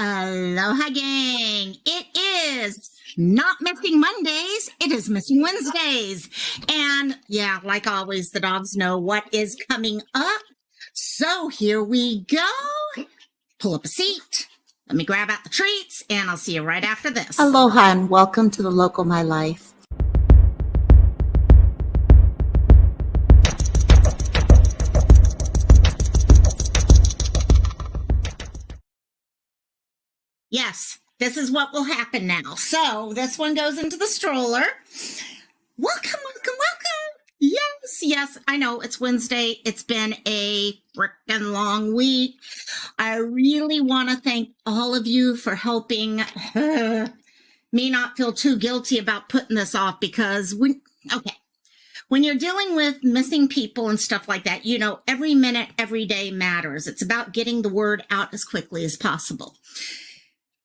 Aloha, gang. It is not missing Mondays. It is missing Wednesdays. And yeah, like always, the dogs know what is coming up. So here we go. Pull up a seat. Let me grab out the treats, and I'll see you right after this. Aloha and welcome to the Local My Life. Yes, this is what will happen now. So this one goes into the stroller. Welcome, welcome, welcome. Yes, I know it's Wednesday. It's been a frickin' long week. I really want to thank all of you for helping me not feel too guilty about putting this off because when you're dealing with missing people and stuff like that, you know, every minute, every day matters. It's about getting the word out as quickly as possible.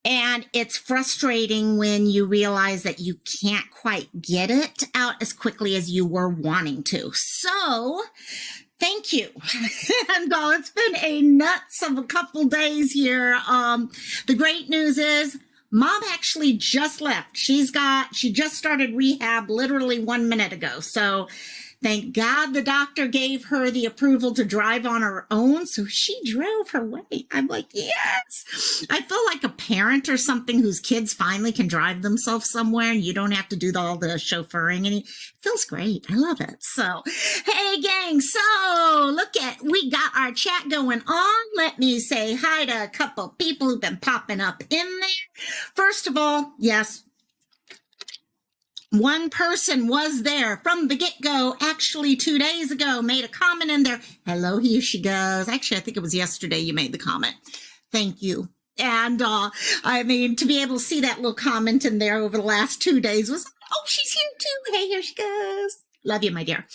And it's frustrating when you realize that you can't quite get it out as quickly as you were wanting to. So, thank you. And it's been a nuts of a couple days here. The great news is Mom actually just left. She just started rehab literally 1 minute ago. So thank God the doctor gave her the approval to drive on her own. So she drove her way. I'm like, yes. I feel like a parent or something whose kids finally can drive themselves somewhere and you don't have to do all the chauffeuring. And it feels great. I love it. So, hey, gang. So we got our chat going on. Let me say hi to a couple people who've been popping up in there. First of all, yes. One person was there from the get-go, actually 2 days ago, made a comment in there. Hello, here she goes. Actually, I think it was yesterday you made the comment. Thank you. And, to be able to see that little comment in there over the last 2 days was, oh, she's here too. Hey, here she goes. Love you, my dear.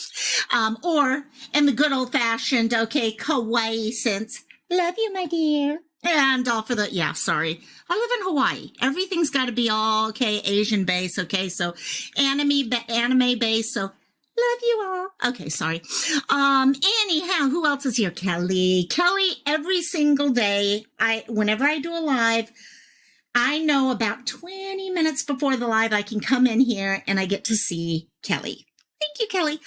Or in the good old-fashioned, kawaii sense, love you, my dear. And I live in Hawaii. Everything's got to be all, Asian base, so anime base, so love you all. Okay, sorry. Anyhow, who else is here? Kelly, every single day, whenever I do a live, I know about 20 minutes before the live, I can come in here and I get to see Kelly. Thank you, Kelly.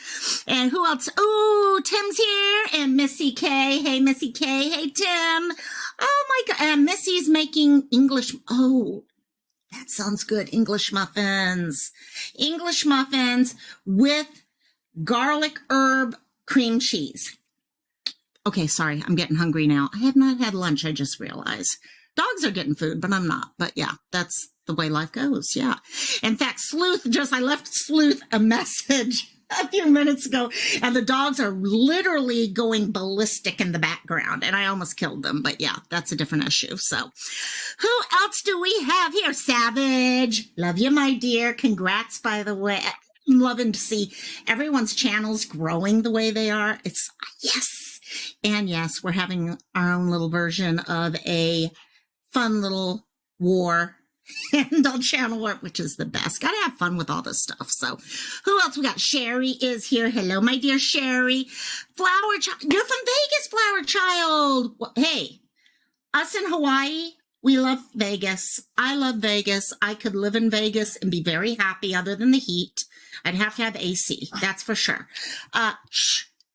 And who else? Oh, Tim's here and Missy K. Hey, Missy K. Hey, Tim. Oh, my God. And Missy's making English. Oh, that sounds good. English muffins with garlic herb cream cheese. Okay, sorry. I'm getting hungry now. I have not had lunch. I just realized. Dogs are getting food, but I'm not. But yeah, that's the way life goes. Yeah. In fact, I left Sleuth a message a few minutes ago, and the dogs are literally going ballistic in the background, and I almost killed them. But yeah, that's a different issue. So who else do we have here? Savage. Love you, my dear. Congrats, by the way. I'm loving to see everyone's channels growing the way they are. It's yes. And yes, we're having our own little version of a fun little war and on channel work, which is the best. Gotta have fun with all this stuff. So who else we got? Sherry is here. Hello, my dear Sherry. Flower Child. You're from Vegas, Flower Child. Well, hey, us in Hawaii, we love Vegas. I love Vegas. I could live in Vegas and be very happy other than the heat. I'd have to have AC. That's for sure.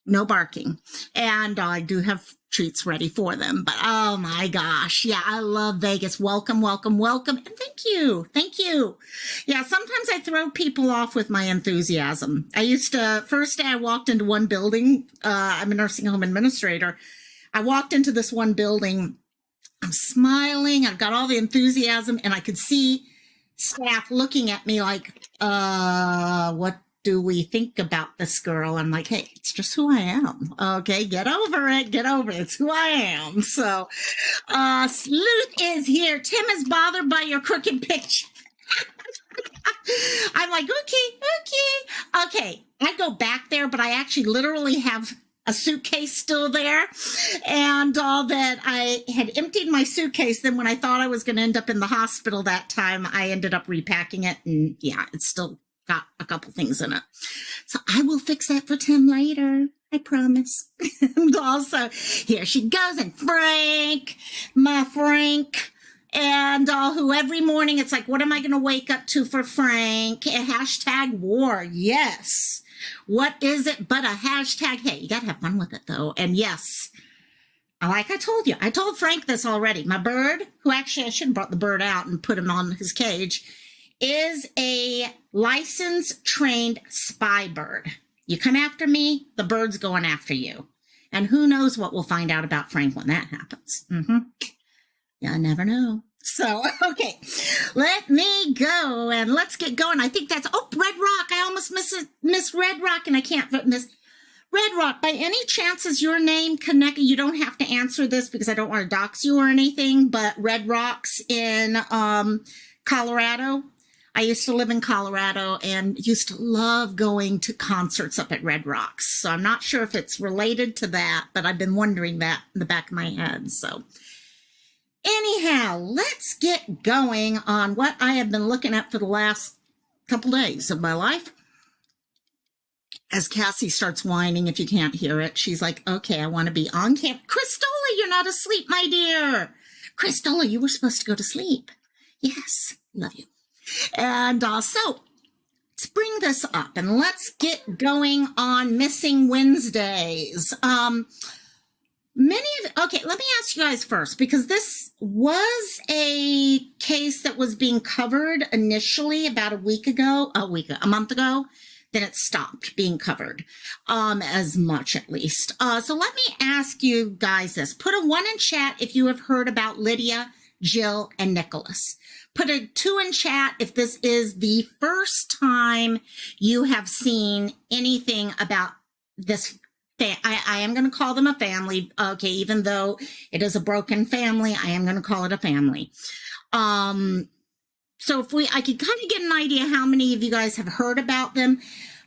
No barking. And I do have treats ready for them. But oh my gosh. Yeah, I love Vegas. Welcome, welcome, welcome. And thank you. Thank you. Yeah, sometimes I throw people off with my enthusiasm. First day I walked into one building. I'm a nursing home administrator. I walked into this one building. I'm smiling. I've got all the enthusiasm and I could see staff looking at me like, what do we think about this girl? I'm like, hey, it's just who I am. Okay, get over it. It's who I am. So, Sleuth is here. Tim is bothered by your crooked picture. I'm like, okay. I go back there, but I actually literally have a suitcase still there. And all that, I had emptied my suitcase. Then when I thought I was going to end up in the hospital that time, I ended up repacking it. And yeah, it's still got a couple things in it. So I will fix that for Tim later. I promise. And also, here she goes. And Frank, my Frank. And who every morning it's like, what am I going to wake up to for Frank? A hashtag war. Yes. What is it but a hashtag? Hey, you got to have fun with it, though. And yes, like I told you, I told Frank this already. My bird, who actually I should have brought the bird out and put him on his cage, is a licensed trained spy bird. You come after me, the bird's going after you. And who knows what we'll find out about Frank when that happens. You never know. So, okay, let me go and let's get going. I think that's, Red Rock. I almost miss Red Rock and I can't miss Red Rock. By any chance is your name connected? You don't have to answer this because I don't want to dox you or anything, but Red Rock's in Colorado. I used to live in Colorado and used to love going to concerts up at Red Rocks. So I'm not sure if it's related to that, but I've been wondering that in the back of my head. So anyhow, let's get going on what I have been looking at for the last couple days of my life. As Cassie starts whining, if you can't hear it, she's like, okay, I want to be on camp. Christola, you're not asleep, my dear. Christola, you were supposed to go to sleep. Yes, love you. And so let's bring this up and let's get going on Missing Wednesdays. Okay, let me ask you guys first, because this was a case that was being covered initially about a month ago. Then it stopped being covered, as much at least. So let me ask you guys this. Put a 1 in chat if you have heard about Lydia, Jill, and Nicholas. Put a 2 in chat if this is the first time you have seen anything about this. I am going to call them a family. Okay, even though it is a broken family, I am going to call it a family. So I could kind of get an idea how many of you guys have heard about them.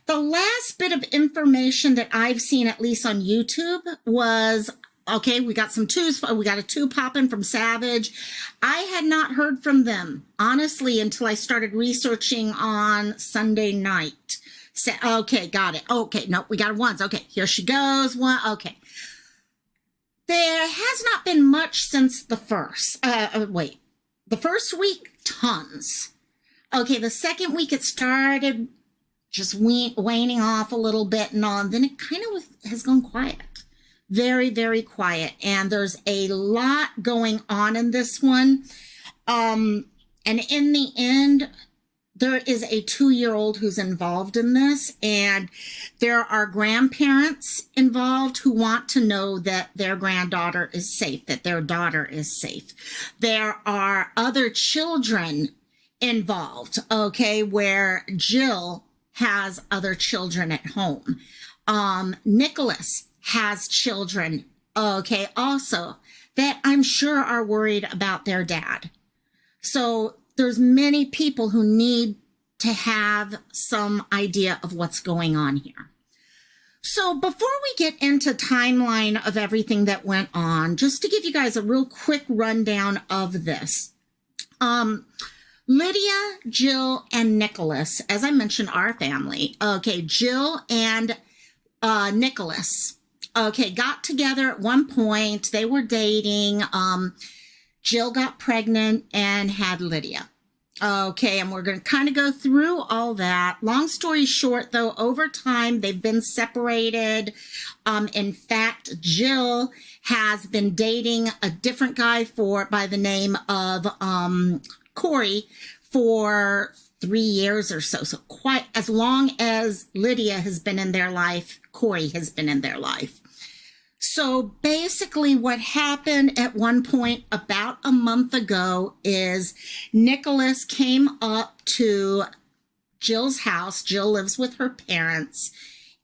The last bit of information that I've seen, at least on YouTube, was, okay, we got some 2s. We got a 2 popping from Savage. I had not heard from them, honestly, until I started researching on Sunday night. Okay, got it. Okay, no, we got a 1s. Okay, here she goes. 1. Okay. There has not been much since the first. The first week, tons. Okay, the second week it started just waning off a little bit and on. Then it kind of has gone quiet. Very, very quiet. And there's a lot going on in this one. And in the end, there is a 2-year-old who's involved in this, and there are grandparents involved who want to know that their granddaughter is safe, that their daughter is safe. There are other children involved, okay, where Jill has other children at home. Nicholas has children, okay, also, that I'm sure are worried about their dad. So there's many people who need to have some idea of what's going on here. So before we get into timeline of everything that went on, just to give you guys a real quick rundown of this. Lydia, Jill, and Nicholas, as I mentioned, our family. Okay, Jill and Nicholas, okay, got together at one point. They were dating. Jill got pregnant and had Lydia. Okay, and we're going to kind of go through all that. Long story short, though, over time, they've been separated. In fact, Jill has been dating a different guy by the name of Corey for 3 years or so. So quite as long as Lydia has been in their life, Corey has been in their life. So basically what happened at one point about a month ago is Nicholas came up to Jill's house. Jill lives with her parents,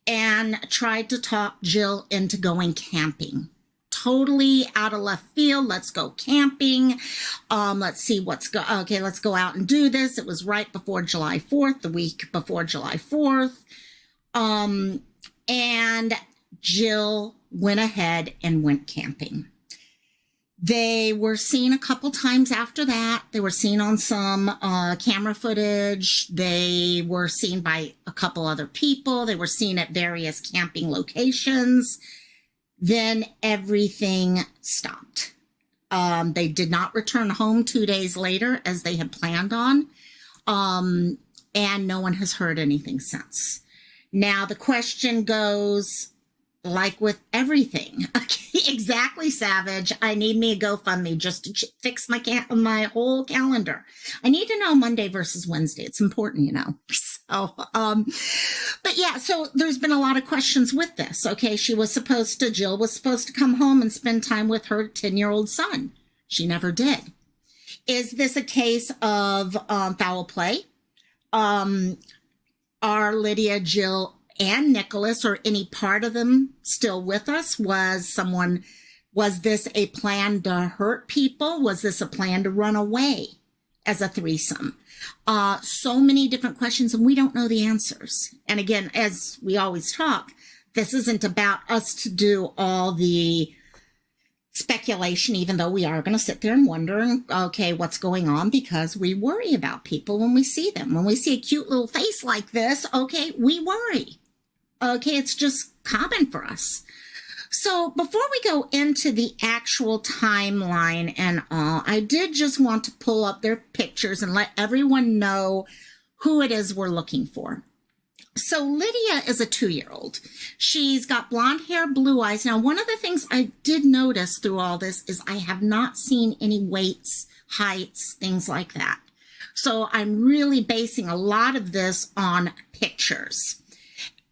and tried to talk Jill into going camping. Totally out of left field. Let's go camping. Let's see let's go out and do this. It was right before July 4th, the week before July 4th. And Jill went ahead and went camping. They were seen a couple times after that. They were seen on some camera footage. They were seen by a couple other people. They were seen at various camping locations. Then everything stopped. They did not return home 2 days later as they had planned on. And no one has heard anything since. Now, the question goes, like with everything, exactly, Savage. I need me a GoFundMe just to fix my whole calendar. I need to know Monday versus Wednesday. It's important, you know. So, but yeah, so there's been a lot of questions with this. Okay, Jill was supposed to come home and spend time with her 10-year-old son. She never did. Is this a case of foul play? Are Lydia, Jill, and Nicholas, or any part of them, still with us? Was this a plan to hurt people? Was this a plan to run away as a threesome? So many different questions, and we don't know the answers. And again, as we always talk, this isn't about us to do all the speculation, even though we are going to sit there and wonder, okay, what's going on, because we worry about people when we see them. When we see a cute little face like this, okay, we worry. Okay, it's just common for us. So before we go into the actual timeline and all, I did just want to pull up their pictures and let everyone know who it is we're looking for. So Lydia is a 2-year-old. She's got blonde hair, blue eyes. Now, one of the things I did notice through all this is I have not seen any weights, heights, things like that. So I'm really basing a lot of this on pictures.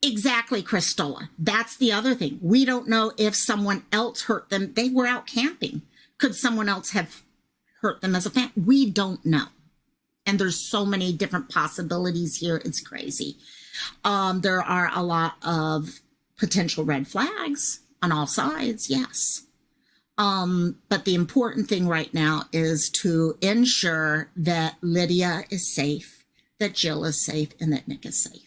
Exactly, Christola. That's the other thing. We don't know if someone else hurt them. They were out camping. Could someone else have hurt them as a fan? We don't know. And there's so many different possibilities here. It's crazy. There are a lot of potential red flags on all sides, yes. But the important thing right now is to ensure that Lydia is safe, that Jill is safe, and that Nick is safe.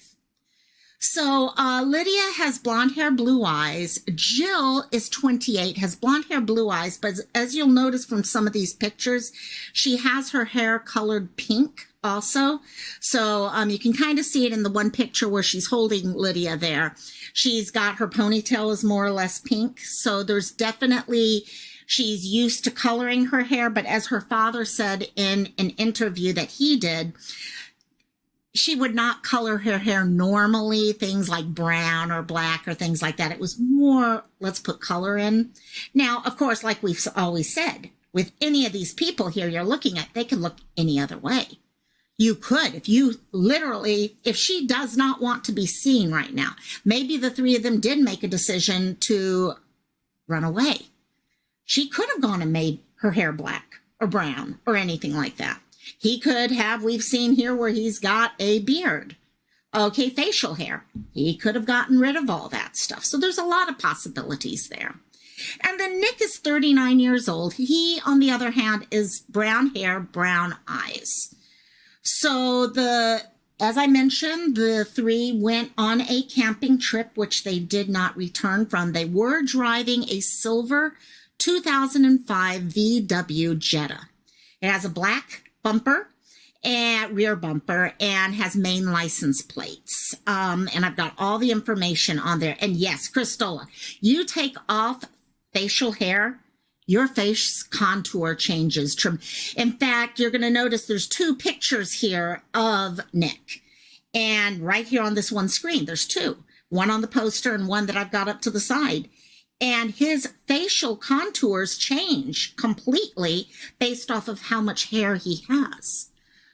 So Lydia has blonde hair, blue eyes. Jill is 28, has blonde hair, blue eyes. But as you'll notice from some of these pictures, she has her hair colored pink also. So you can kind of see it in the one picture where she's holding Lydia there. She's got her ponytail is more or less pink. So there's definitely, she's used to coloring her hair. But as her father said in an interview that he did, she would not color her hair normally, things like brown or black or things like that. It was more, let's put color in. Now, of course, like we've always said, with any of these people here you're looking at, they could look any other way. You could, if she does not want to be seen right now, maybe the three of them did make a decision to run away. She could have gone and made her hair black or brown or anything like that. He could have, we've seen here where he's got a beard. Okay, facial hair. He could have gotten rid of all that stuff. So there's a lot of possibilities there. And then Nick is 39 years old. He, on the other hand, is brown hair, brown eyes. So as I mentioned, the three went on a camping trip, which they did not return from. They were driving a silver 2005 VW Jetta. It has a black bumper and rear bumper and has main license plates. And I've got all the information on there. And yes, Christola, you take off facial hair, your face contour changes. In fact, you're going to notice there's 2 pictures here of Nick. And right here on this one screen, there's 2. One on the poster and one that I've got up to the side. And his facial contours change completely based off of how much hair he has.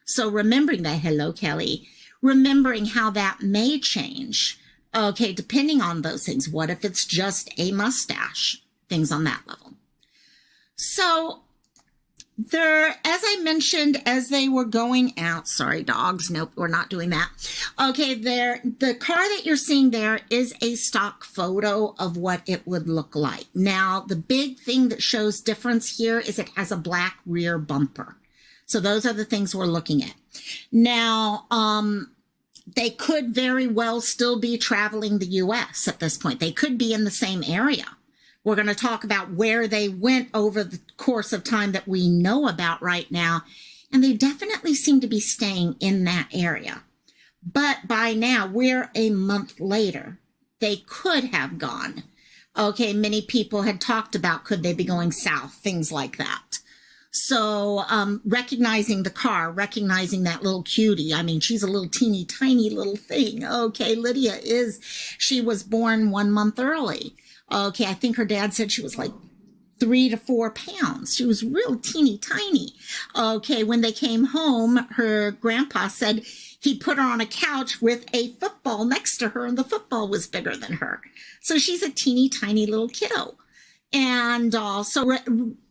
So remembering that, hello, Kelly, remembering how that may change, okay, depending on those things. What if it's just a mustache? Things on that level. So as I mentioned, as they were going out, sorry, dogs, nope, we're not doing that. Okay, the car that you're seeing there is a stock photo of what it would look like. Now, the big thing that shows difference here is it has a black rear bumper. So those are the things we're looking at. Now, they could very well still be traveling the U.S. at this point. They could be in the same area. We're going to talk about where they went over the course of time that we know about right now. And they definitely seem to be staying in that area. But by now, we're a month later. They could have gone Okay, many people had talked about could they be going south, things like that. So recognizing the car, recognizing that little cutie. I mean, she's a little teeny tiny little thing. Okay, Lydia she was born 1 month early. Okay, I think her dad said she was like 3 to 4 pounds. She was real teeny tiny. Okay, when they came home, her grandpa said he put her on a couch with a football next to her, and the football was bigger than her. So she's a teeny tiny little kiddo. And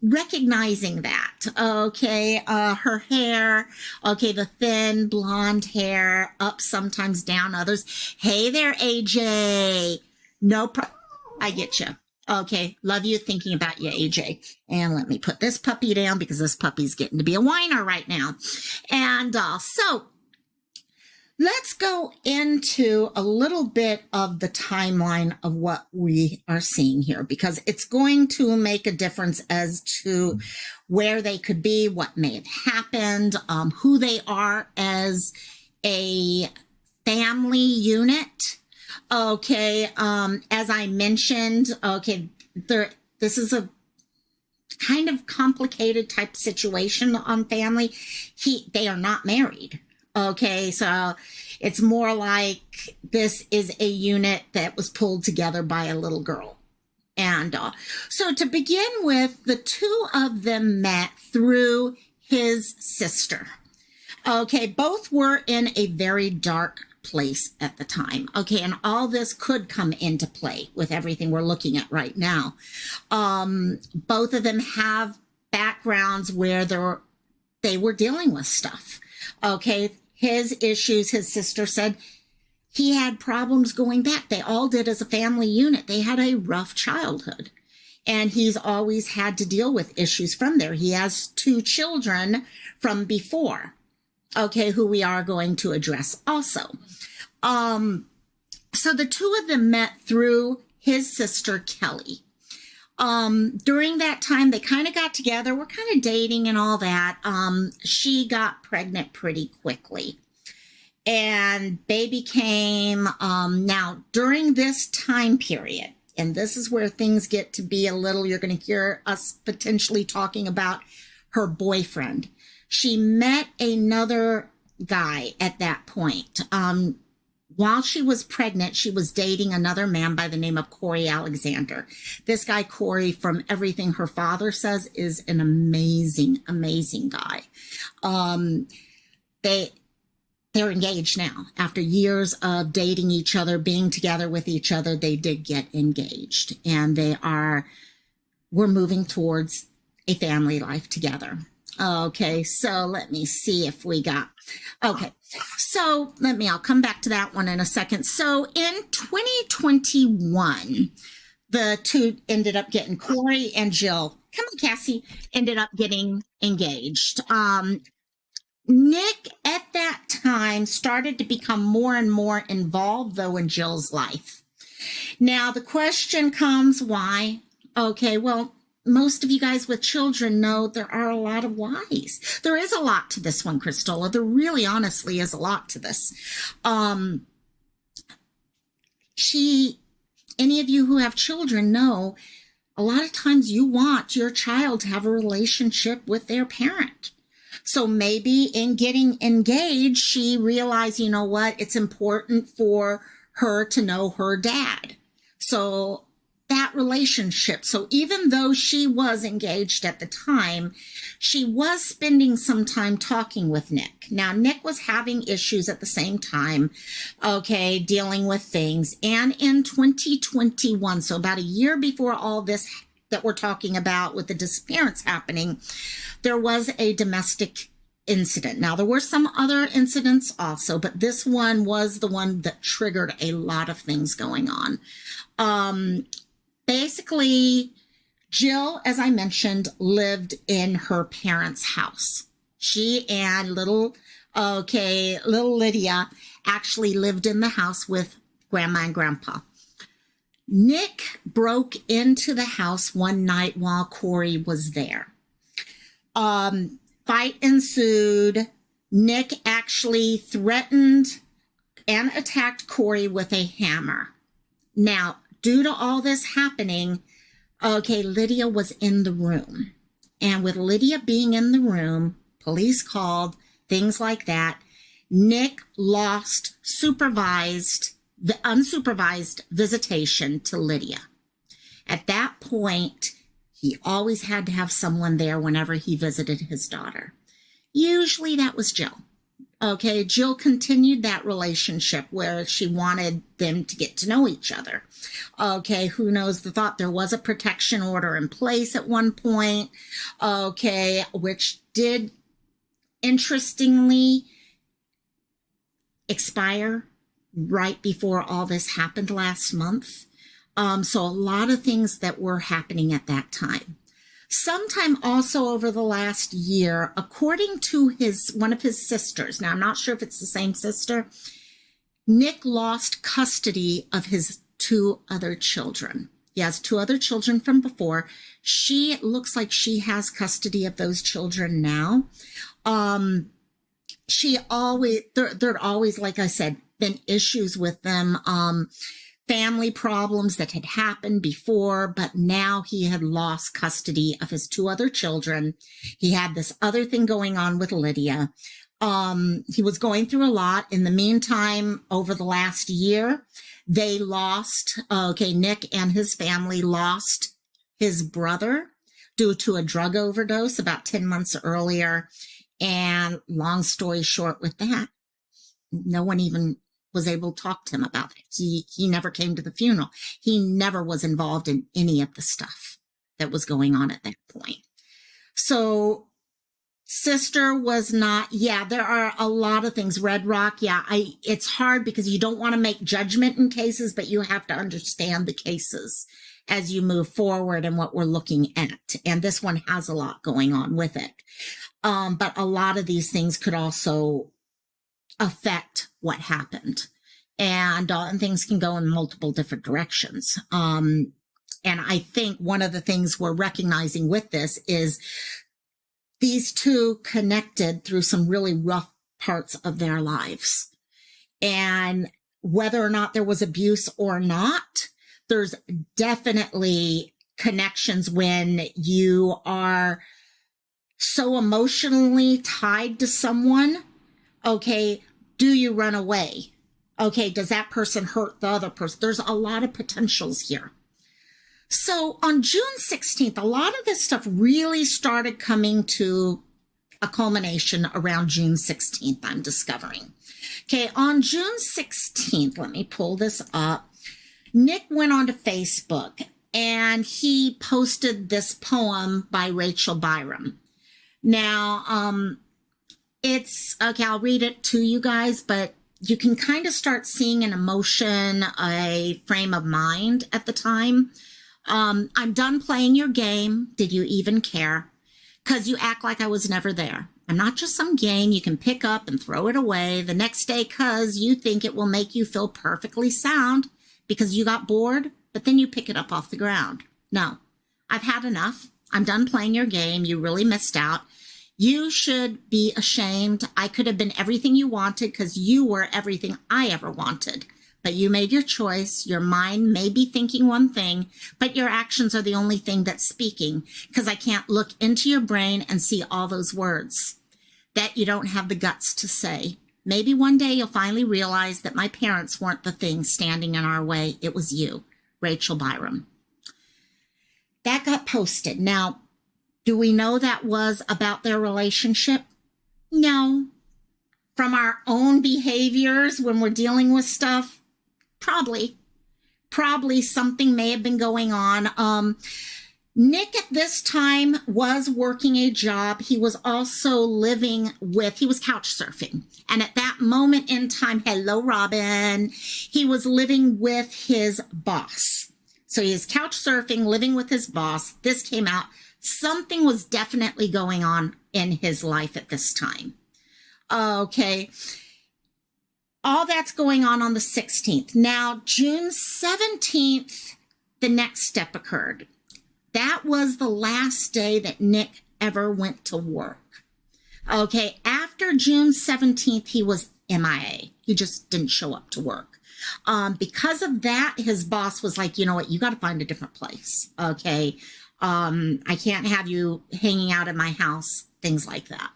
recognizing that, okay, her hair, okay, the thin blonde hair, up sometimes down others. Hey there, AJ. No problem. I get you. Okay, love you, thinking about you, AJ. And let me put this puppy down because this puppy's getting to be a whiner right now. And so let's go into a little bit of the timeline of what we are seeing here, because it's going to make a difference as to where they could be, what may have happened, who they are as a family unit. Okay, as I mentioned, okay, this is a kind of complicated type situation on family. They are not married. Okay, so it's more like this is a unit that was pulled together by a little girl. And so to begin with, the two of them met through his sister. Okay, both were in a very dark place at the time. Okay, and all this could come into play with everything we're looking at right now. Both of them have backgrounds where they were dealing with stuff. Okay, his issues, his sister said he had problems going back. They all did as a family unit. They had a rough childhood, and he's always had to deal with issues from there. He has 2 children from before, okay, who we are going to address also. So the two of them met through his sister, Kelly. During that time, they kind of got together. We're kind of dating and all that. She got pregnant pretty quickly, and baby came. Now, during this time period, and this is where things get to be a little, you're going to hear us potentially talking about her boyfriend. She met another guy at that point. While she was pregnant, she was dating another man by the name of Corey Alexander. This guy, Corey, from everything her father says, is an amazing, amazing guy. They're engaged now. After years of dating each other, being together with each other, they did get engaged. And we're moving towards a family life together. Okay, so let me see if we got, okay, so I'll come back to that one in a second. So in 2021, the two ended up getting, Corey and Jill, come on, Cassie, ended up getting engaged. Nick at that time started to become more and more involved, though, in Jill's life. Now, the question comes, why? Okay, well, most of you guys with children know there are a lot of whys. There is a lot to this one, Christola. There really honestly is a lot to this. Any of you who have children know a lot of times you want your child to have a relationship with their parent. So maybe in getting engaged, she realized, you know what, it's important for her to know her dad. So that relationship. So even though she was engaged at the time, she was spending some time talking with Nick. Now, Nick was having issues at the same time, okay, dealing with things. And in 2021, so about a year before all this that we're talking about with the disappearance happening, there was a domestic incident. Now, there were some other incidents also, but this one was the one that triggered a lot of things going on. Basically, Jill, as I mentioned, lived in her parents' house. She and little Lydia actually lived in the house with Grandma and Grandpa. Nick broke into the house one night while Corey was there. Fight ensued. Nick actually threatened and attacked Corey with a hammer. Now, due to all this happening, okay, Lydia was in the room. And with Lydia being in the room, police called, things like that, Nick lost unsupervised visitation to Lydia. At that point, he always had to have someone there whenever he visited his daughter. Usually that was Jill. Okay, Jill continued that relationship where she wanted them to get to know each other. Okay, who knows the thought? There was a protection order in place at one point, okay, which did, interestingly, expire right before all this happened last month. So a lot of things that were happening at that time. Sometime also over the last year, according to one of his sisters, now I'm not sure if it's the same sister, Nick lost custody of his 2 other children. He has 2 other children from before. It looks like she has custody of those children now. There'd always, like I said, been issues with them. Family problems that had happened before, but now he had lost custody of his 2 other children. He had this other thing going on with Lydia. He was going through a lot. In the meantime, over the last year, they lost, Nick and his family lost his brother due to a drug overdose about 10 months earlier. And long story short with that, no one even was able to talk to him about it. He never came to the funeral. He never was involved in any of the stuff that was going on at that point. So sister was not, there are a lot of things. Red Rock, it's hard because you don't want to make judgment in cases, but you have to understand the cases as you move forward and what we're looking at. And this one has a lot going on with it. But a lot of these things could also affect what happened, and things can go in multiple different directions. And I think one of the things we're recognizing with this is these 2 connected through some really rough parts of their lives. And whether or not there was abuse or not, there's definitely connections when you are so emotionally tied to someone. Okay, do you run away? Okay, does that person hurt the other person? There's a lot of potentials here. So on June 16th, a lot of this stuff really started coming to a culmination around June 16th, I'm discovering. Okay, on June 16th, let me pull this up. Nick went onto Facebook and he posted this poem by Rachel Byram. Now, it's, I'll read it to you guys, but you can kind of start seeing an emotion, a frame of mind at the time. I'm done playing your game. Did you even care? Because you act like I was never there. I'm not just some game you can pick up and throw it away the next day because you think it will make you feel perfectly sound because you got bored, but then you pick it up off the ground. No, I've had enough. I'm done playing your game. You really missed out. You should be ashamed. I could have been everything you wanted because you were everything I ever wanted. But you made your choice. Your mind may be thinking one thing, but your actions are the only thing that's speaking because I can't look into your brain and see all those words that you don't have the guts to say. Maybe one day you'll finally realize that my parents weren't the thing standing in our way. It was you, Rachel Byram. That got posted. Now, do we know that was about their relationship? No. From our own behaviors when we're dealing with stuff? Probably something may have been going on. Nick at this time was working a job. He was also he was couch surfing. And at that moment in time, hello, Robin, he was living with his boss. So he is couch surfing, living with his boss. This came out. Something was definitely going on in his life at this time. Okay. All that's going on the 16th. Now, June 17th, the next step occurred. That was the last day that Nick ever went to work. Okay, after June 17th, he was MIA. He just didn't show up to work. Because of that, his boss was like, you know what, you got to find a different place. Okay. I can't have you hanging out in my house, things like that.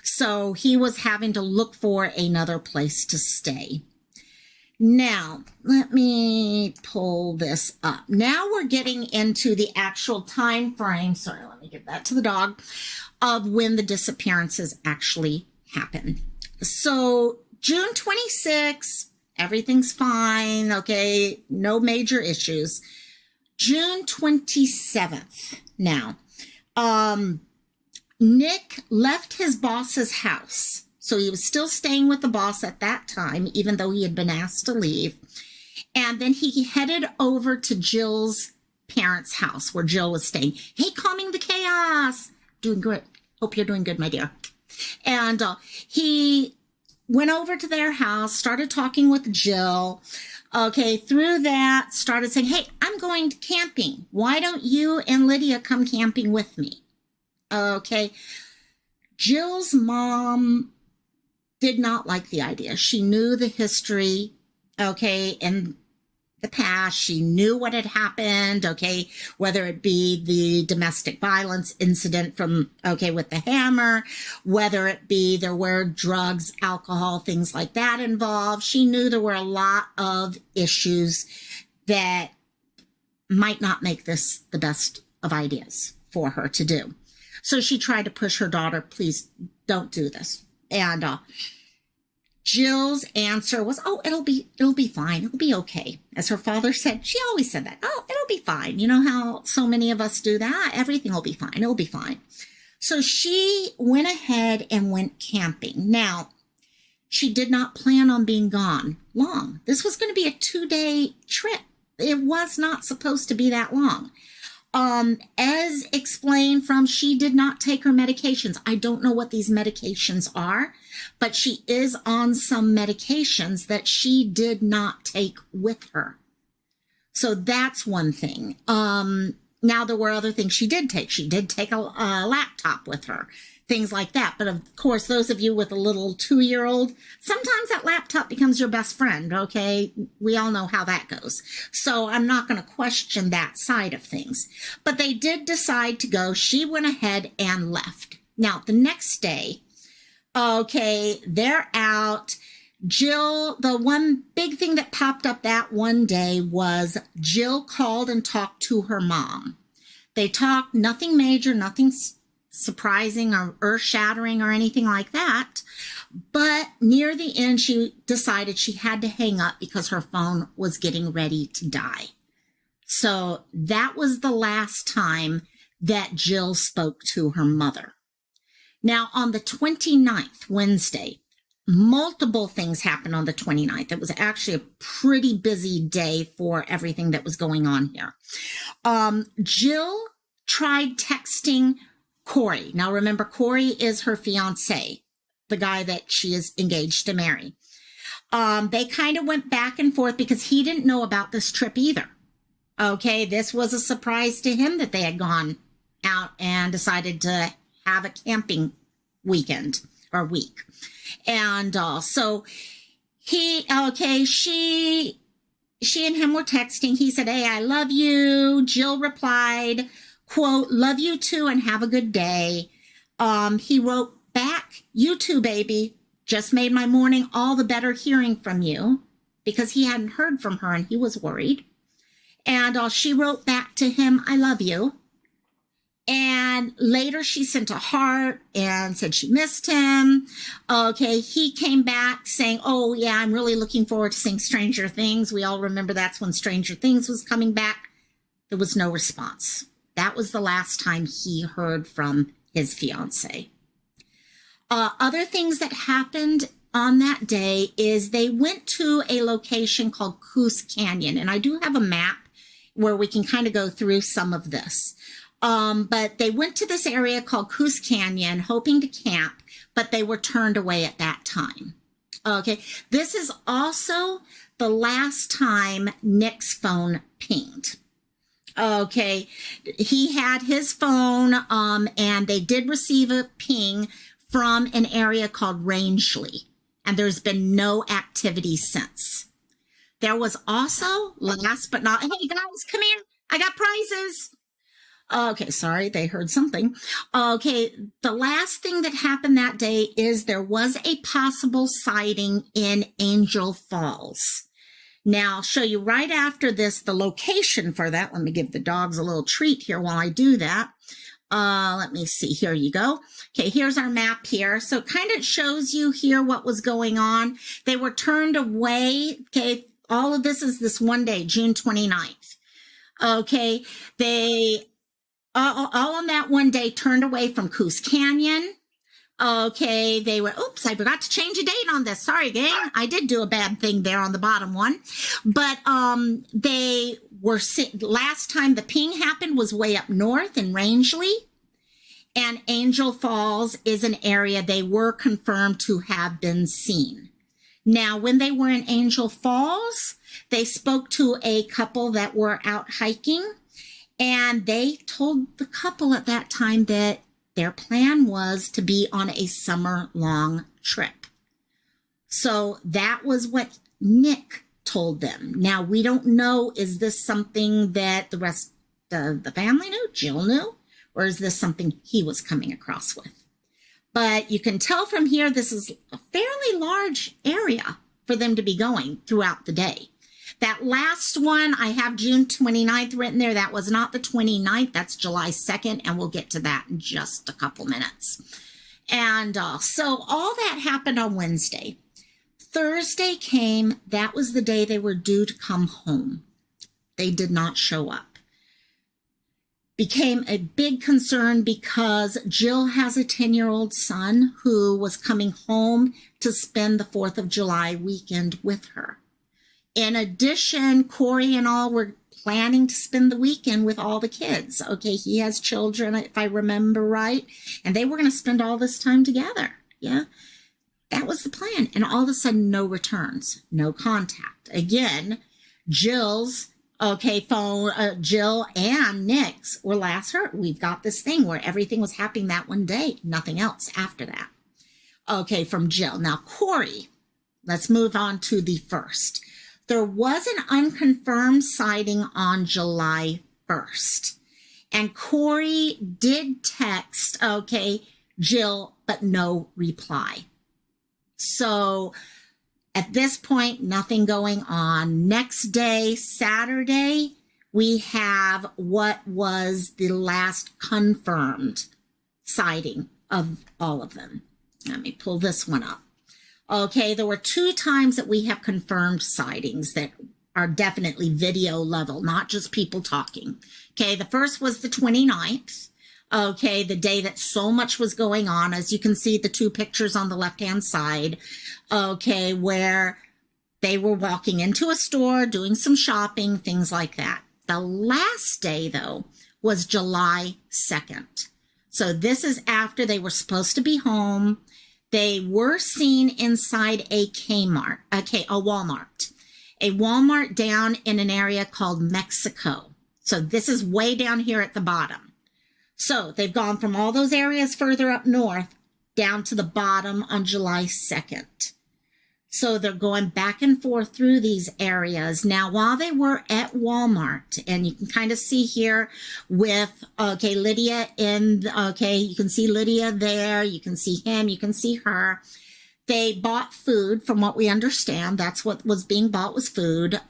So he was having to look for another place to stay. Now, let me pull this up. Now we're getting into the actual time frame. Sorry, let me give that to the dog, of when the disappearances actually happen. So June 26th, everything's fine. Okay. No major issues. June 27th. Now, Nick left his boss's house. So he was still staying with the boss at that time, even though he had been asked to leave. And then he headed over to Jill's parents' house where Jill was staying. Hey, calming the chaos. Doing good. Hope you're doing good, my dear. And he went over to their house, started talking with Jill. Okay, through that, started saying, hey, I'm going camping. Why don't you and Lydia come camping with me? Okay. Jill's mom did not like the idea. She knew the history, okay, in the past. She knew what had happened, okay, whether it be the domestic violence incident from, okay, with the hammer, whether it be there were drugs, alcohol, things like that involved. She knew there were a lot of issues that might not make this the best of ideas for her to do. So she tried to push her daughter, please don't do this. And Jill's answer was, oh, it'll be fine. It'll be okay. As her father said, she always said that. Oh, it'll be fine. You know how so many of us do that? Everything will be fine. It'll be fine. So she went ahead and went camping. Now, she did not plan on being gone long. This was going to be a 2-day trip. It was not supposed to be that long. As explained from, she did not take her medications. I don't know what these medications are, but she is on some medications that she did not take with her. So that's one thing. Now there were other things she did take. She did take a laptop with her, things like that. But of course, those of you with a little 2-year-old, sometimes that laptop becomes your best friend, okay? We all know how that goes. So I'm not going to question that side of things. But they did decide to go. She went ahead and left. Now, the next day, okay, they're out. Jill, the one big thing that popped up that one day was Jill called and talked to her mom. They talked, nothing major, nothing surprising or earth-shattering or anything like that. But near the end, she decided she had to hang up because her phone was getting ready to die. So that was the last time that Jill spoke to her mother. Now, on the 29th, Wednesday, multiple things happened on the 29th. It was actually a pretty busy day for everything that was going on here. Jill tried texting Corey. Now, remember, Corey is her fiance, the guy that she is engaged to marry. They kind of went back and forth because he didn't know about this trip either. Okay, this was a surprise to him that they had gone out and decided to have a camping weekend or week. And so she and him were texting. He said, hey, I love you. Jill replied, quote, love you too and have a good day. He wrote back, you too, baby. Just made my morning all the better hearing from you, because he hadn't heard from her and he was worried. And she wrote back to him, I love you. And later she sent a heart and said she missed him. Okay, he came back saying, oh, yeah, I'm really looking forward to seeing Stranger Things. We all remember that's when Stranger Things was coming back. There was no response. That was the last time he heard from his fiance. Other things that happened on that day is they went to a location called Coos Canyon. And I do have a map where we can kind of go through some of this. But they went to this area called Coos Canyon, hoping to camp, but they were turned away at that time. Okay, this is also the last time Nick's phone pinged. Okay, he had his phone, and they did receive a ping from an area called Rangeley, and there's been no activity since. There was also, last but not, hey guys, come here. I got prizes. Okay, sorry, they heard something. Okay, the last thing that happened that day is there was a possible sighting in Angel Falls. Now, I'll show you right after this the location for that. Let me give the dogs a little treat here while I do that. Let me see. Here you go. Okay, here's our map here. So it kind of shows you here what was going on. They were turned away. Okay, all of this is this one day, June 29th. Okay, they all on that one day turned away from Coos Canyon. Okay, they were, oops, I forgot to change a date on this. Sorry, gang. I did do a bad thing there on the bottom one. But they were, last time the ping happened was way up north in Rangeley. And Angel Falls is an area they were confirmed to have been seen. Now, when they were in Angel Falls, they spoke to a couple that were out hiking. And they told the couple at that time that their plan was to be on a summer-long trip. So that was what Nick told them. Now, we don't know, is this something that the rest of the family knew, Jill knew, or is this something he was coming across with? But you can tell from here, this is a fairly large area for them to be going throughout the day. That last one, I have June 29th written there. That was not the 29th. That's July 2nd, and we'll get to that in just a couple minutes. And so all that happened on Wednesday. Thursday came. That was the day they were due to come home. They did not show up. Became a big concern because Jill has a 10-year-old son who was coming home to spend the 4th of July weekend with her. In addition, Corey and all were planning to spend the weekend with all the kids. Okay, he has children, if I remember right, and they were going to spend all this time together. Yeah, that was the plan. And all of a sudden, no returns, no contact. Again, Jill's phone, Jill and Nick's were last heard. We've got this thing where everything was happening that one day, nothing else after that. Okay, from Jill. Now, Corey, let's move on to the 1st. There was an unconfirmed sighting on July 1st. And Corey did text, Jill, but no reply. So at this point, nothing going on. Next day, Saturday, we have what was the last confirmed sighting of all of them. Let me pull this one up. Okay, there were 2 times that we have confirmed sightings that are definitely video level, not just people talking. Okay, the first was the 29th. Okay, the day that so much was going on, as you can see the 2 pictures on the left-hand side. Okay, where they were walking into a store, doing some shopping, things like that. The last day, though, was July 2nd. So this is after they were supposed to be home. They were seen inside a Walmart. A Walmart down in an area called Mexico. So this is way down here at the bottom. So they've gone from all those areas further up north down to the bottom on July 2nd. So they're going back and forth through these areas. Now, while they were at Walmart, and you can kind of see here with, Lydia you can see Lydia there. You can see him. You can see her. They bought food, from what we understand. That's what was being bought was food.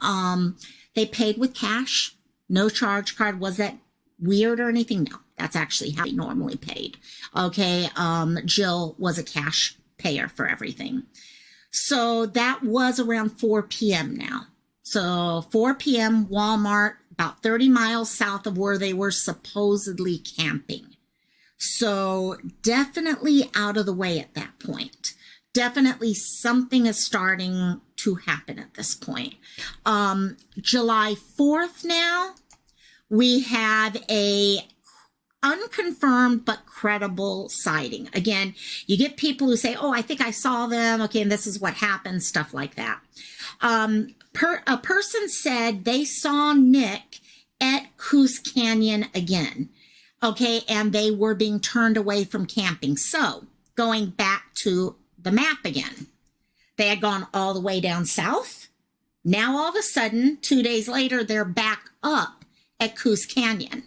They paid with cash. No charge card. Was that weird or anything? No, that's actually how they normally paid. Jill was a cash payer for everything. So that was around 4 p.m. now. So 4 p.m. Walmart, about 30 miles south of where they were supposedly camping. So definitely out of the way at that point. Definitely something is starting to happen at this point. July 4th now, we have a unconfirmed but credible sighting. Again, you get people who say, I think I saw them. Okay, and this is what happened, stuff like that. A person said they saw Nick at Coos Canyon again. Okay, and they were being turned away from camping. So going back to the map again, they had gone all the way down south. Now, all of a sudden, 2 days later, they're back up at Coos Canyon,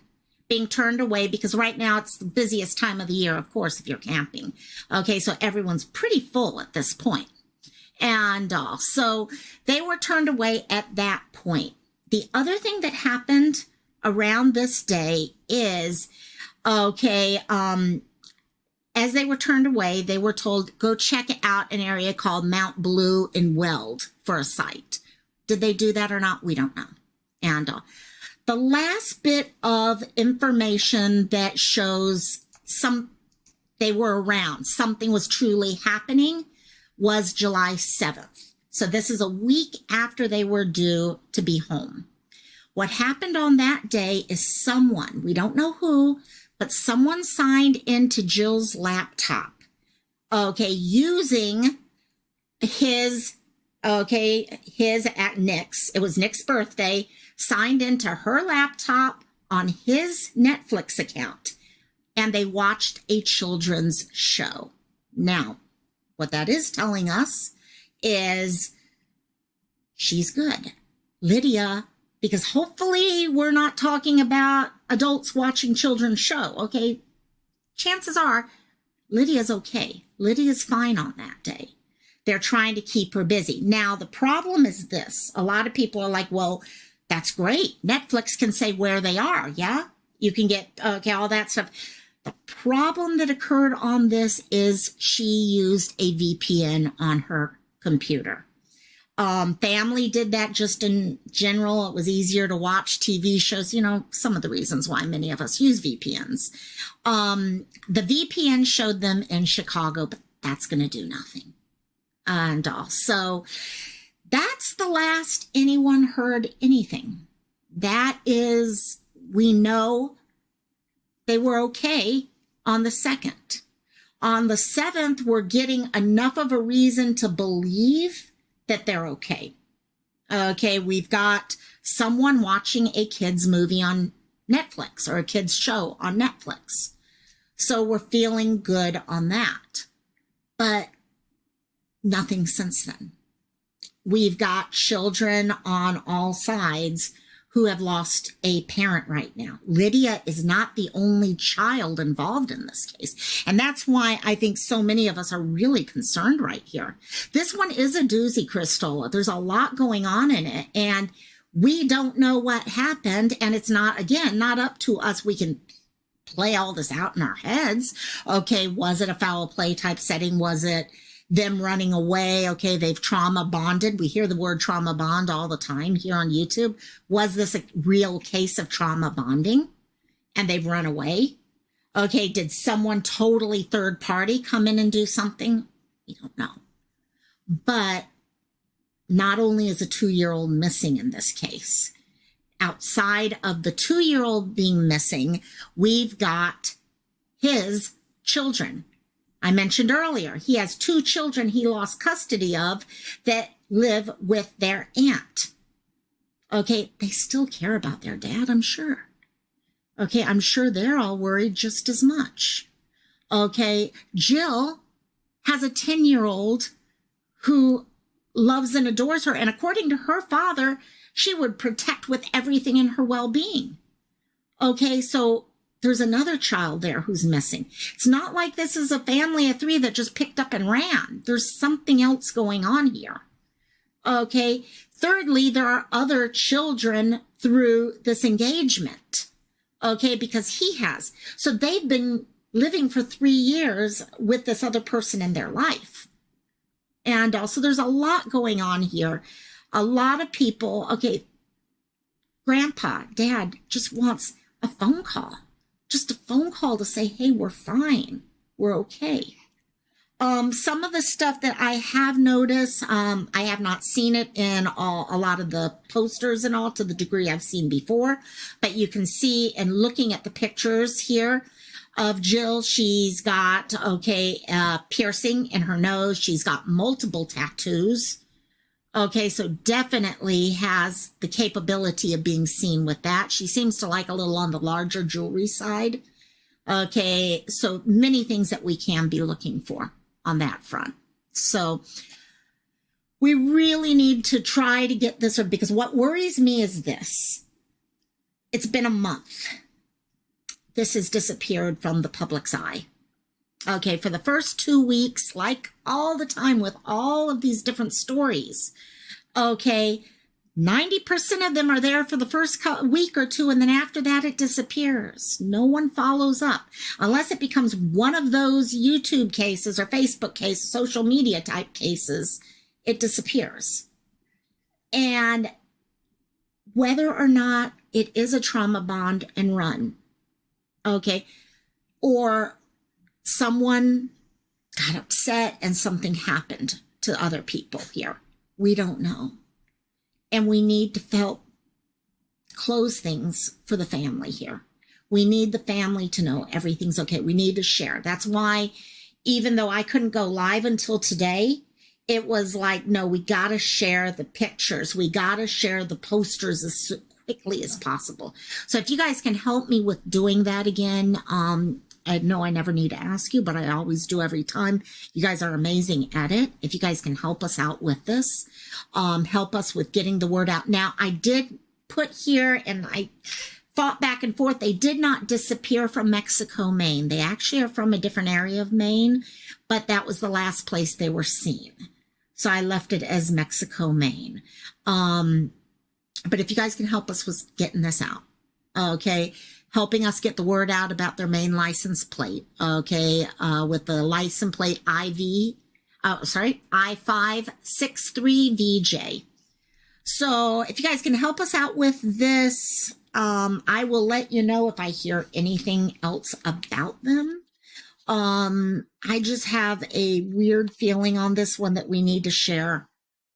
being turned away because right now it's the busiest time of the year, of course, if you're camping. Okay, so everyone's pretty full at this point. And so they were turned away at that point. The other thing that happened around this day is, okay, as they were turned away, they were told, go check out an area called Mount Blue in Weld for a site. Did they do that or not? We don't know. And the last bit of information that shows they were around, something was truly happening, was July 7th. So this is a week after they were due to be home. What happened on that day is someone, we don't know who, but someone signed into Jill's laptop, okay, using his at Nick's, it was Nick's birthday, signed into her laptop on his Netflix account, and they watched a children's show. Now, what that is telling us is she's good. Lydia, because hopefully we're not talking about adults watching children's show, okay? Chances are Lydia's okay. Lydia's fine on that day. They're trying to keep her busy. Now, the problem is this. A lot of people are like, well, that's great. Netflix can say where they are, yeah? You can get, okay, all that stuff. The problem that occurred on this is she used a VPN on her computer. Family did that just in general. It was easier to watch TV shows, you know, some of the reasons why many of us use VPNs. The VPN showed them in Chicago, but that's going to do nothing. And so that's the last anyone heard anything. That is, we know they were okay on the 2nd. On the 7th, we're getting enough of a reason to believe that they're okay. Okay, we've got someone watching a kid's movie on Netflix or a kid's show on Netflix. So we're feeling good on that. But nothing since then. We've got children on all sides who have lost a parent right now. Lydia is not the only child involved in this case. And that's why I think so many of us are really concerned right here. This one is a doozy, Christola. There's a lot going on in it, and we don't know what happened. And it's not, again, not up to us. We can play all this out in our heads. Okay, was it a foul play type setting? Was it them running away? Okay, they've trauma bonded. We hear the word trauma bond all the time here on YouTube. Was this a real case of trauma bonding and they've run away? Okay, did someone totally third party come in and do something? We don't know. But not only is a 2-year-old missing in this case, outside of the 2-year-old being missing, we've got his children. I mentioned earlier, he has 2 children he lost custody of that live with their aunt. Okay, they still care about their dad, I'm sure. Okay, I'm sure they're all worried just as much. Okay, Jill has a 10-year-old who loves and adores her, and according to her father, she would protect with everything in her well-being. Okay, so there's another child there who's missing. It's not like this is a family of 3 that just picked up and ran. There's something else going on here. Okay. Thirdly, there are other children through this engagement. Okay, because he has. So they've been living for 3 years with this other person in their life. And also there's a lot going on here. A lot of people, okay, grandpa, dad just wants a phone call. Just a phone call to say, hey, we're fine. We're okay. Some of the stuff that I have noticed, I have not seen it in a lot of the posters and all to the degree I've seen before, but you can see in looking at the pictures here of Jill, she's got, okay, piercing in her nose. She's got multiple tattoos. Okay, so definitely has the capability of being seen with that. She seems to like a little on the larger jewelry side. Okay, so many things that we can be looking for on that front. So We really need to try to get this, because what worries me is this. It's been a month. This has disappeared from the public's eye. Okay, for the first 2 weeks, like all the time with all of these different stories, okay, 90% of them are there for the first week or two, and then after that, it disappears. No one follows up unless it becomes one of those YouTube cases or Facebook cases, social media type cases. It disappears. And whether or not it is a trauma bond and run, okay, or someone got upset and something happened to other people here, we don't know. And we need to help close things for the family here. We need the family to know everything's okay. We need to share. That's why, even though I couldn't go live until today, it was like, no, we got to share the pictures. We got to share the posters as quickly as possible. So if you guys can help me with doing that again, I know I never need to ask you, but I always do every time. You guys are amazing at it. If you guys can help us out with this, help us with getting the word out. Now, I did put here, and I fought back and forth. They did not disappear from Mexico, Maine. They actually are from a different area of Maine, but that was the last place they were seen. So I left it as Mexico, Maine. But if you guys can help us with getting this out, okay, helping us get the word out about their Maine license plate, okay, with the license plate I563VJ. So if you guys can help us out with this, I will let you know if I hear anything else about them. I just have a weird feeling on this one that we need to share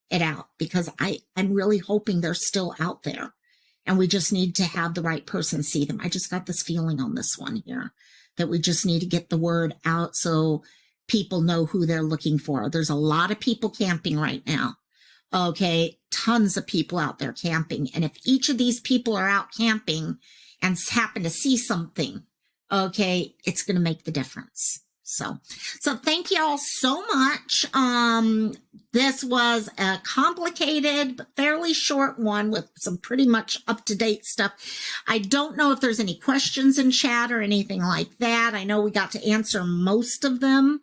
it out, because I'm really hoping they're still out there, and we just need to have the right person see them. I just got this feeling on this one here that we just need to get the word out so people know who they're looking for. There's a lot of people camping right now. Okay, tons of people out there camping. And if each of these people are out camping and happen to see something, okay, it's going to make the difference. So thank you all so much. This was a complicated but fairly short one with some pretty much up-to-date stuff. I don't know if there's any questions in chat or anything like that. I know we got to answer most of them.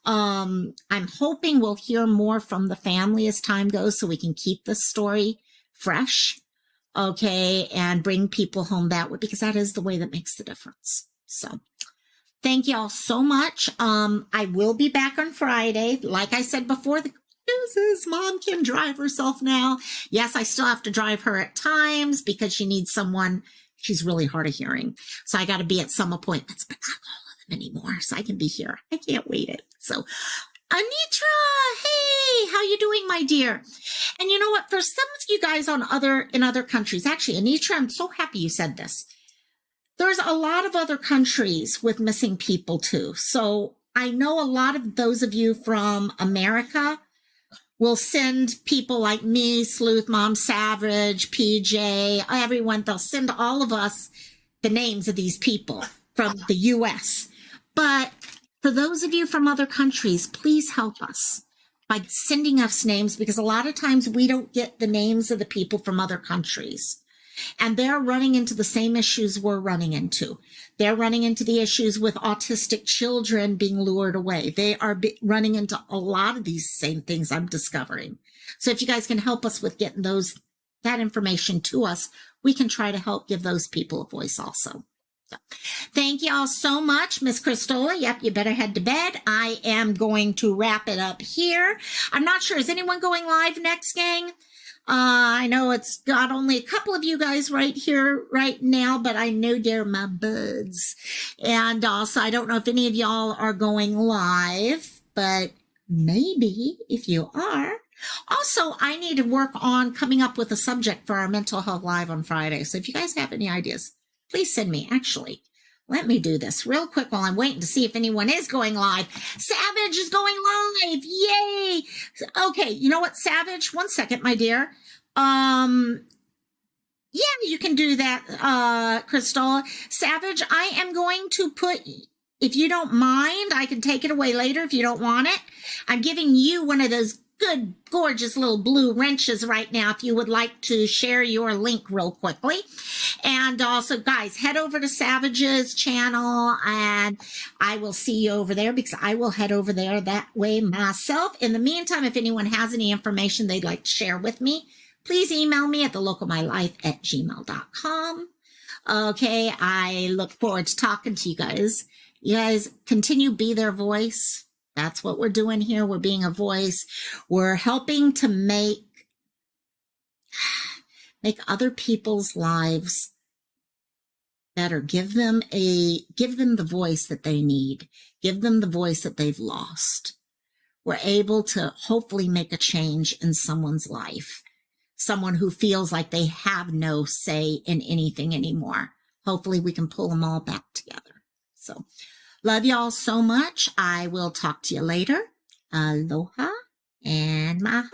I'm hoping we'll hear more from the family as time goes so we can keep this story fresh, okay, and bring people home that way, because that is the way that makes the difference. So thank you all so much. I will be back on Friday. Like I said before, the news is Mom can drive herself now. Yes, I still have to drive her at times because she needs someone. She's really hard of hearing. So I got to be at some appointments, but not all of them anymore. So I can be here. I can't wait it. So Anitra, hey, how you doing, my dear? And you know what? For some of you guys in other countries, actually, Anitra, I'm so happy you said this. There's a lot of other countries with missing people too. So I know a lot of those of you from America will send people like me, Sleuth Mom, Savage, PJ, everyone. They'll send all of us the names of these people from the U.S. But for those of you from other countries, please help us by sending us names, because a lot of times we don't get the names of the people from other countries. And they're running into the same issues we're running into. They're running into the issues with autistic children being lured away. They are running into a lot of these same things I'm discovering. So if you guys can help us with getting that information to us, we can try to help give those people a voice also. So, thank you all so much, Miss Cristola. Yep, you better head to bed. I am going to wrap it up here. I'm not sure. Is anyone going live next, gang? I know it's got only a couple of you guys right here right now, but I know they're my buds. And also, I don't know if any of y'all are going live, but maybe if you are. Also, I need to work on coming up with a subject for our mental health live on Friday. So if you guys have any ideas, please send me. Actually, let me do this real quick while I'm waiting to see if anyone is going live. Savage is going live. Yay. Okay. You know what, Savage? 1 second, my dear. Yeah, you can do that, Crystal. Savage, I am going to put, if you don't mind, I can take it away later if you don't want it. I'm giving you one of those good, gorgeous little blue wrenches right now if you would like to share your link real quickly. And also, guys, head over to Savage's channel, and I will see you over there because I will head over there that way myself. In the meantime, if anyone has any information they'd like to share with me, please email me at thelocalmylife@gmail.com. Okay, I look forward to talking to you guys. You guys continue be their voice. That's what we're doing here. We're being a voice. We're helping to make other people's lives better. Give them the voice that they need. Give them the voice that they've lost. We're able to hopefully make a change in someone's life. Someone who feels like they have no say in anything anymore. Hopefully we can pull them all back together. So, love y'all so much. I will talk to you later. Aloha and mahalo.